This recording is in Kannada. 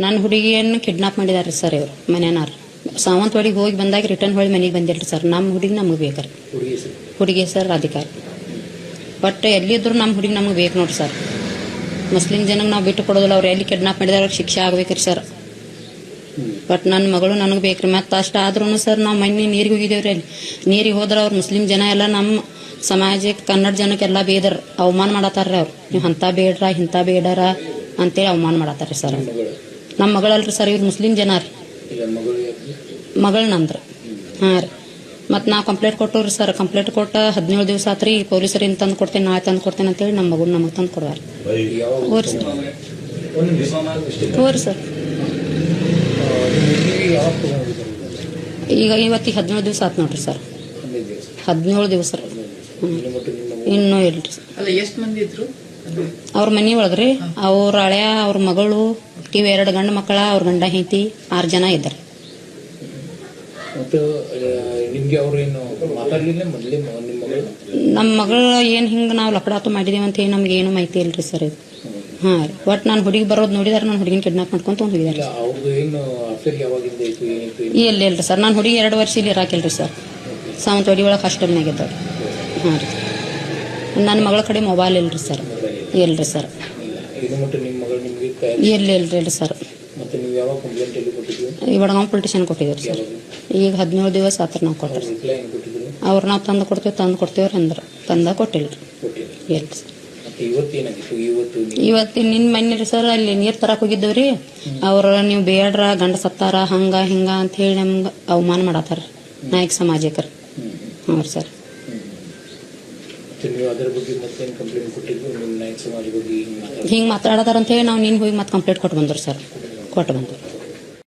ನನ್ನ ಹುಡುಗಿಯನ್ನು ಕಿಡ್ನಾಪ್ ಮಾಡಿದಾರೆ ಸರ್ ಇವರು ಮನೆಯವ್ರು. ಸಾವಂತವಾಡಿಗೆ ಹೋಗಿ ಬಂದಾಗ ರಿಟರ್ನ್ ಹೊಳ್ಳಿ ಮನೆಗೆ ಬಂದಿಲ್ರಿ ಸರ್. ನಮ್ಮ ಹುಡುಗಿ ನಮಗೆ ಬೇಕ್ರಿ. ಹುಡುಗಿ ಸರ್ ಅಧಿಕಾರಿ. ಬಟ್ ಎಲ್ಲಿದ್ರು ನಮ್ಮ ಹುಡುಗಿ ನಮಗೆ ಬೇಕು ನೋಡ್ರಿ ಸರ್. ಮುಸ್ಲಿಂ ಜನಕ್ಕೆ ನಾವು ಬಿಟ್ಟು ಕೊಡೋದಿಲ್ಲ. ಅವ್ರು ಎಲ್ಲಿ ಕಿಡ್ನಾಪ್ ಮಾಡಿದಾರೆ ಅವ್ರಿಗೆ ಶಿಕ್ಷೆ ಆಗ್ಬೇಕ್ರಿ ಸರ್. ಬಟ್ ನನ್ನ ಮಗಳು ನನಗೆ ಬೇಕ್ರಿ. ಮತ್ತೆ ಅಷ್ಟ ಆದ್ರೂ ಸರ್ ನಾವು ಮೊನ್ನೆ ನೀರಿಗೆ ಹೋಗಿದ್ದೇವ್ರಿ. ಅಲ್ಲಿ ನೀರಿಗೆ ಹೋದ್ರೆ ಅವ್ರು ಮುಸ್ಲಿಂ ಜನ ಎಲ್ಲ ನಮ್ಮ ಸಮಾಜಕ್ಕೆ ಕನ್ನಡ ಜನಕ್ಕೆಲ್ಲ ಬೇದರ್ ಅವಮಾನ ಮಾಡತ್ತಾರ್ರಿ ಅವ್ರು. ನೀವು ಅಂತ ಬೇಡ್ರ ಇಂಥ ಬೇಡರ ಅಂತೇಳಿ ಅವಮಾನ ಮಾಡತ್ತಾರ್ರಿ ಸರ್. ನಮ್ಮ ಮಗಳಲ್ರಿ ಸರ್, ಇವ್ರು ಮುಸ್ಲಿಂ ಜನ ರೀ. ಮಗಳು ನಂದ್ರಿ. ಹಾಂ ರೀ. ಮತ್ತು ನಾವು ಕಂಪ್ಲೇಂಟ್ ಕೊಟ್ಟವ್ರಿ ಸರ್. ಕಂಪ್ಲೇಂಟ್ ಕೊಟ್ಟ 17 ದಿವಸ ಆತ್ರಿ. ಪೊಲೀಸರಿಂದ ತಂದು ಕೊಡ್ತೇನೆ, ನಾಳೆ ತಂದು ಕೊಡ್ತೇನೆ ಅಂತೇಳಿ ನಮ್ಮ ಮಗು ನಮಗೆ ತಂದು ಕೊಡುವಾರ. ಹೋರಿ ಸರ್. ಹೋರಿ ಸರ್. ಈಗ ಇವತ್ತಿಗೆ 17 ದಿವಸ ಆತ್ ನೋಡ್ರಿ ಸರ್. 17 ದಿವಸ ರೀ. ಇನ್ನೂ ಇಲ್ರಿ ಸರ್. ಅವ್ರ ಮನಿ ಒಳಗ್ರಿ ಅವ್ರ ಹಳೆಯ ಅವ್ರ ಮಗಳು ಇವ್ 2 ಗಂಡು ಮಕ್ಕಳ, ಅವ್ರ ಗಂಡ ಹೆಂಡತಿ 6 ಜನ ಇದ್ದಾರೆ. ನಮ್ಮ ಮಗಳು ಏನ್ ಹಿಂಗ ನಾವು ಲಕಡಾತು ಮಾಡಿದೇವ ಅಂತ ಹೇಳಿ ನಮ್ಗೆ ಏನು ಮಾಹಿತಿ ಇಲ್ರಿ ಸರ್ ಇದು. ಹಾ ರೀ. ಒಟ್ ನಾನು ಹುಡುಗಿ ಬರೋದು ನೋಡಿದಾರೆ. ನಾನು ಹುಡುಗಿನ ಕಿಡ್ನಾಪ್ ಮಾಡ್ಕೊಂತ ಹೋಗಿದ್ದಾರೆ. ಇಲ್ರಿ ಸರ್. ನಾನು ಹುಡುಗಿ 2 ವರ್ಷ ಇಲ್ಲಿ ಇರಾಕಿಲ್ರಿ ಸರ್. ಸಾವಂತವಾಡಿ ಒಳಗೆ ಹಾಸ್ಟೆಲ್ನಾಗ ಇದ್ದವ್ರಿ. ಹಾಂ ರೀ. ನನ್ನ ಮಗಳ ಕಡೆ ಮೊಬೈಲ್ ಇಲ್ರಿ ಸರ್. ಇಲ್ರಿ ಸರ್. ಇಲ್ರಿ ಸರ್. ವಡಗಾಂವ್ ಪೊಲೀಸ್ ಸ್ಟೇಷನ್ ಕೊಟ್ಟಿದ್ದೀವಿ ಸರ್. ಈಗ 17 ದಿವಸ ಆತ್ರ ನಾವು ಕೊಟ್ಟರು. ಅವ್ರು ನಾವು ತಂದು ಕೊಡ್ತೇವ್ರಿ ಅಂದ್ರೆ ತಂದ ಕೊಟ್ಟಿಲ್ರಿ. ಎಲ್ರಿ ಸರ್. ಇವತ್ತು ನಿನ್ನ ಮನೆ ಸರ್ ಅಲ್ಲಿ ನೀರು ತರಕ್ ಹೋಗಿದ್ದೇವ್ರಿ. ಅವ್ರ ನೀವು ಬೇಡ್ರ ಗಂಡ ಸತ್ತಾರ ಹಂಗ ಹಿಂಗ ಅಂತ ಹೇಳಿ ನಮ್ಗೆ ಅವಮಾನ ಮಾಡತ್ತಾರ ನಾಯಕ ಸಮಾಜಕರು. ಹ್ಞೂ ಸರ್. ಹಿಂಗೆ ಮಾತಾಡತಾರ ಅಂತ ಹೇಳಿ ನಾವು ನಿನ್ ಹೋಗಿ ಮತ್ತೆ ಕಂಪ್ಲೇಂಟ್ ಕೊಟ್ಟು ಬಂದ್ರು ಸರ್. ಕೊಟ್ಟು ಬಂದ್ರು.